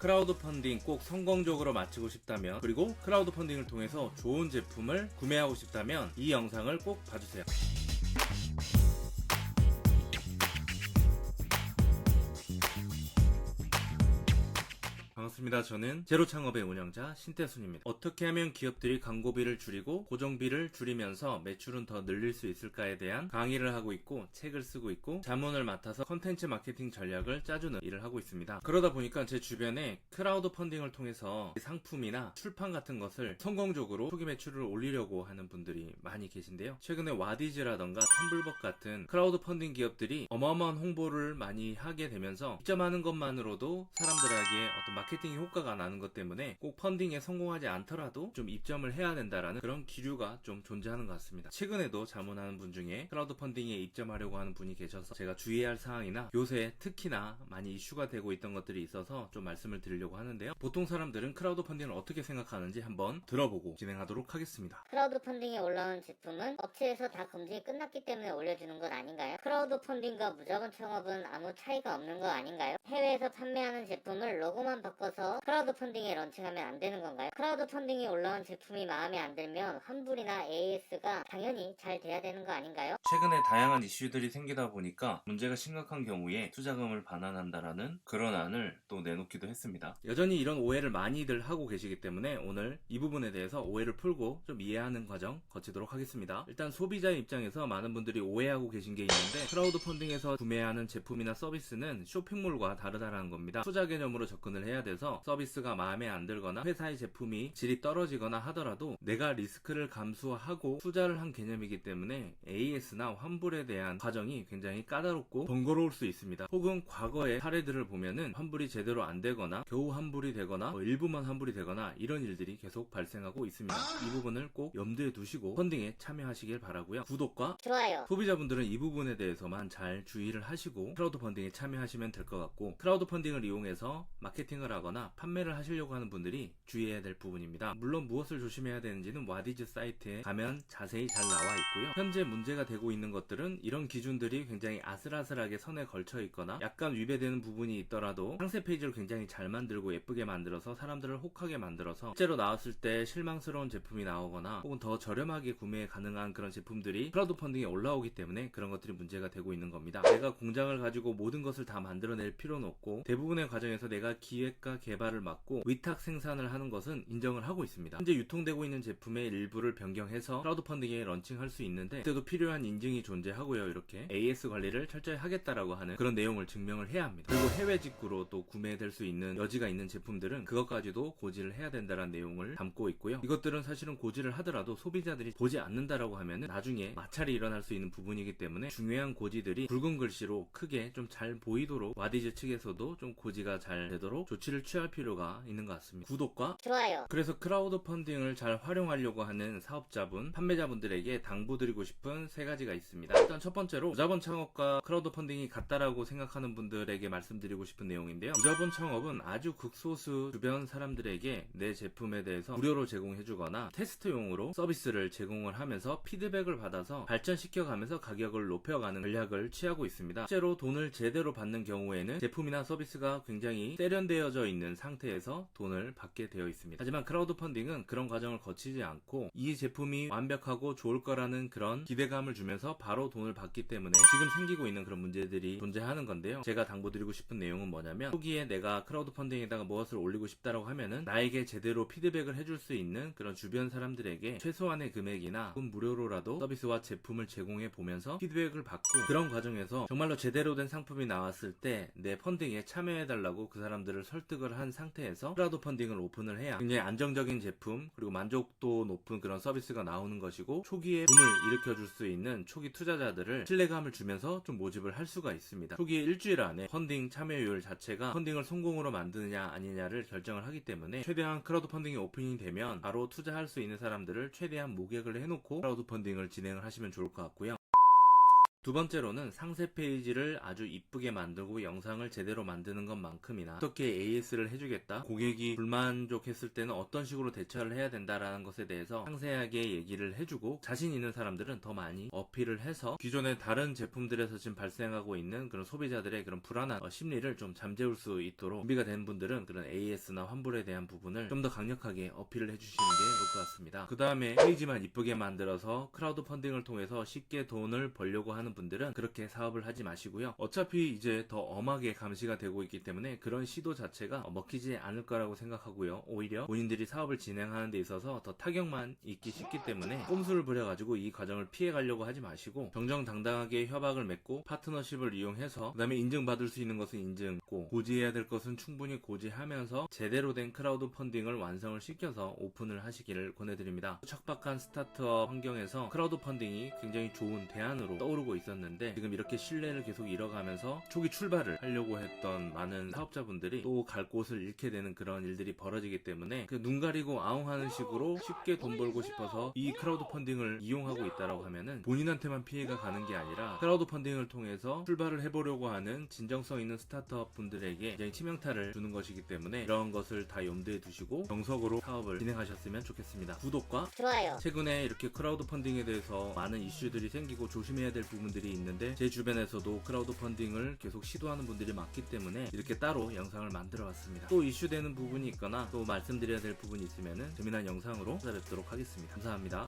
크라우드 펀딩 꼭 성공적으로 마치고 싶다면, 그리고 크라우드 펀딩을 통해서 좋은 제품을 구매하고 싶다면 이 영상을 꼭 봐주세요. 반갑습니다. 저는 제로창업의 운영자 신태순입니다. 어떻게 하면 기업들이 광고비를 줄이고 고정비를 줄이면서 매출은 더 늘릴 수 있을까에 대한 강의를 하고 있고, 책을 쓰고 있고, 자문을 맡아서 컨텐츠 마케팅 전략을 짜주는 일을 하고 있습니다. 그러다 보니까 제 주변에 크라우드 펀딩을 통해서 상품이나 출판 같은 것을 성공적으로 초기 매출을 올리려고 하는 분들이 많이 계신데요. 최근에 와디즈라던가 텀블벅 같은 크라우드 펀딩 기업들이 어마어마한 홍보를 많이 하게 되면서 입점하는 것만으로도 사람들에게 어떤 마케팅 효과가 나는 것 때문에 꼭 펀딩에 성공하지 않더라도 좀 입점을 해야 된다라는 그런 기류가 좀 존재하는 것 같습니다. 최근에도 자문하는 분 중에 크라우드 펀딩에 입점하려고 하는 분이 계셔서 제가 주의할 사항이나 요새 특히나 많이 이슈가 되고 있던 것들이 있어서 좀 말씀을 드리려고 하는데요. 보통 사람들은 크라우드 펀딩을 어떻게 생각하는지 한번 들어보고 진행하도록 하겠습니다. 크라우드 펀딩에 올라온 제품은 업체에서 다 검증이 끝났기 때문에 올려주는 것 아닌가요? 크라우드 펀딩과 무자본 창업은 아무 차이가 없는 거 아닌가요? 해외에서 판매하는 제품을 로고만 바꿔서 크라우드 펀딩에 런칭하면 안 되는 건가요? 크라우드 펀딩에 올라온 제품이 마음에 안 들면 환불이나 AS가 당연히 잘 돼야 되는 거 아닌가요? 최근에 다양한 이슈들이 생기다 보니까 문제가 심각한 경우에 투자금을 반환한다라는 그런 안을 또 내놓기도 했습니다. 여전히 이런 오해를 많이들 하고 계시기 때문에 오늘 이 부분에 대해서 오해를 풀고 좀 이해하는 과정 거치도록 하겠습니다. 일단 소비자의 입장에서 많은 분들이 오해하고 계신 게 있는데, 크라우드 펀딩에서 구매하는 제품이나 서비스는 쇼핑몰과 다르다라는 겁니다. 투자 개념으로 접근을 해야 돼서 서비스가 마음에 안 들거나 회사의 제품이 질이 떨어지거나 하더라도 내가 리스크를 감수하고 투자를 한 개념이기 때문에 AS나 환불에 대한 과정이 굉장히 까다롭고 번거로울 수 있습니다. 혹은 과거의 사례들을 보면은 환불이 제대로 안 되거나 겨우 환불이 되거나 일부만 환불이 되거나 이런 일들이 계속 발생하고 있습니다. 이 부분을 꼭 염두에 두시고 펀딩에 참여하시길 바라고요. 구독과 좋아요. 소비자분들은 이 부분에 대해서만 잘 주의를 하시고 크라우드 펀딩에 참여하시면 될 것 같고, 크라우드 펀딩을 이용해서 마케팅을 하거나 판매를 하시려고 하는 분들이 주의해야 될 부분입니다. 물론 무엇을 조심해야 되는지는 와디즈 사이트에 가면 자세히 잘 나와 있고요. 현재 문제가 되고 있는 것들은 이런 기준들이 굉장히 아슬아슬하게 선에 걸쳐 있거나 약간 위배되는 부분이 있더라도 상세 페이지를 굉장히 잘 만들고 예쁘게 만들어서 사람들을 혹하게 만들어서 실제로 나왔을 때 실망스러운 제품이 나오거나 혹은 더 저렴하게 구매 가능한 그런 제품들이 크라우드 펀딩에 올라오기 때문에 그런 것들이 문제가 되고 있는 겁니다. 내가 공장을 가지고 모든 것을 다 만들어낼 필요는 없고, 대부분의 과정에서 내가 기획과 개발을 맡고 위탁 생산을 하는 것은 인정을 하고 있습니다. 현재 유통되고 있는 제품의 일부를 변경해서 크라우드 펀딩에 런칭할 수 있는데, 그때도 필요한 인증이 존재하고요. 이렇게 AS 관리를 철저히 하겠다라고 하는 그런 내용을 증명을 해야 합니다. 그리고 해외 직구로 또 구매될 수 있는 여지가 있는 제품들은 그것까지도 고지를 해야 된다는 내용을 담고 있고요. 이것들은 사실은 고지를 하더라도 소비자들이 보지 않는다라고 하면은 나중에 마찰이 일어날 수 있는 부분이기 때문에 중요한 고지들이 붉은 글씨로 크게 좀 잘 보이도록 와디즈 측에서도 좀 고지가 잘 되도록 조치를 취할 필요가 있는 것 같습니다. 구독과 좋아요. 그래서 크라우드 펀딩을 잘 활용하려고 하는 사업자분, 판매자분들에게 당부드리고 싶은 세 가지가 있습니다. 일단 첫 번째로 무자본 창업과 크라우드 펀딩이 같다라고 생각하는 분들에게 말씀드리고 싶은 내용인데요. 무자본 창업은 아주 극소수 주변 사람들에게 내 제품에 대해서 무료로 제공해주거나 테스트용으로 서비스를 제공을 하면서 피드백을 받아서 발전시켜가면서 가격을 높여가는 전략을 취하고 있습니다. 실제로 돈을 제대로 받는 경우에는 제품이나 서비스가 굉장히 세련되어져 있는 상태에서 돈을 받게 되어 있습니다. 하지만 크라우드 펀딩은 그런 과정을 거치지 않고 이 제품이 완벽하고 좋을 거라는 그런 기대감을 주면서 바로 돈을 받기 때문에 지금 생기고 있는 그런 문제들이 존재하는 건데요. 제가 당부드리고 싶은 내용은 뭐냐면, 초기에 내가 크라우드 펀딩에다가 무엇을 올리고 싶다라고 하면은 나에게 제대로 피드백을 해줄 수 있는 그런 주변 사람들에게 최소한의 금액이나 혹은 무료로라도 서비스와 제품을 제공해 보면서 피드백을 받고, 그런 과정에서 정말로 제대로 된 상품이 나왔을 때 내 펀딩에 참여해달라고 그 사람들을 설득을 한 상태에서 크라우드 펀딩을 오픈을 해야 굉장히 안정적인 제품 그리고 만족도 높은 그런 서비스가 나오는 것이고, 초기에 붐을 일으켜줄 수 있는 초기 투자자들을 신뢰감을 주면서 좀 모집을 할 수가 있습니다. 초기에 일주일 안에 펀딩 참여율 자체가 펀딩을 성공으로 만드느냐 아니냐를 결정을 하기 때문에 최대한 크라우드 펀딩이 오픈이 되면 바로 투자할 수 있는 사람들을 최대한 모객을 해놓고 크라우드 펀딩을 진행을 하시면 좋을 것 같고요. 두 번째로는 상세 페이지를 아주 이쁘게 만들고 영상을 제대로 만드는 것만큼이나 어떻게 AS를 해주겠다, 고객이 불만족했을 때는 어떤 식으로 대처를 해야 된다라는 것에 대해서 상세하게 얘기를 해주고, 자신 있는 사람들은 더 많이 어필을 해서 기존의 다른 제품들에서 지금 발생하고 있는 그런 소비자들의 그런 불안한 심리를 좀 잠재울 수 있도록 준비가 된 분들은 그런 AS나 환불에 대한 부분을 좀 더 강력하게 어필을 해주시는 게 좋을 것 같습니다. 그 다음에 페이지만 이쁘게 만들어서 크라우드 펀딩을 통해서 쉽게 돈을 벌려고 하는 분들은 그렇게 사업을 하지 마시고요. 어차피 이제 더 엄하게 감시가 되고 있기 때문에 그런 시도 자체가 먹히지 않을 거라고 생각하고요. 오히려 본인들이 사업을 진행하는 데 있어서 더 타격만 있기 쉽기 때문에 꼼수를 부려가지고 이 과정을 피해가려고 하지 마시고, 정정당당하게 협약을 맺고 파트너십을 이용해서, 그 다음에 인증받을 수 있는 것은 인증고, 고지해야 될 것은 충분히 고지하면서 제대로 된 크라우드 펀딩을 완성을 시켜서 오픈을 하시기를 권해드립니다. 척박한 스타트업 환경에서 크라우드 펀딩이 굉장히 좋은 대안으로 떠오르고 있었는데, 지금 이렇게 신뢰를 계속 잃어가면서 초기 출발을 하려고 했던 많은 사업자분들이 또 갈 곳을 잃게 되는 그런 일들이 벌어지기 때문에, 그 눈 가리고 아웅하는 식으로 쉽게 돈 벌고 싶어서 이 크라우드 펀딩을 이용하고 있다라고 하면은 본인한테만 피해가 가는 게 아니라 크라우드 펀딩을 통해서 출발을 해보려고 하는 진정성 있는 스타트업 분들에게 굉장히 치명타를 주는 것이기 때문에, 이런 것을 다 염두에 두시고 정석으로 사업을 진행하셨으면 좋겠습니다. 구독과 좋아요. 최근에 이렇게 크라우드 펀딩에 대해서 많은 이슈들이 생기고 조심해야 될 부분들이 있는데, 제 주변에서도 크라우드 펀딩을 계속 시도하는 분들이 많기 때문에 이렇게 따로 영상을 만들어 왔습니다. 또 이슈되는 부분이 있거나 또 말씀드려야 될 부분이 있으면 재미난 영상으로 찾아뵙도록 하겠습니다. 감사합니다.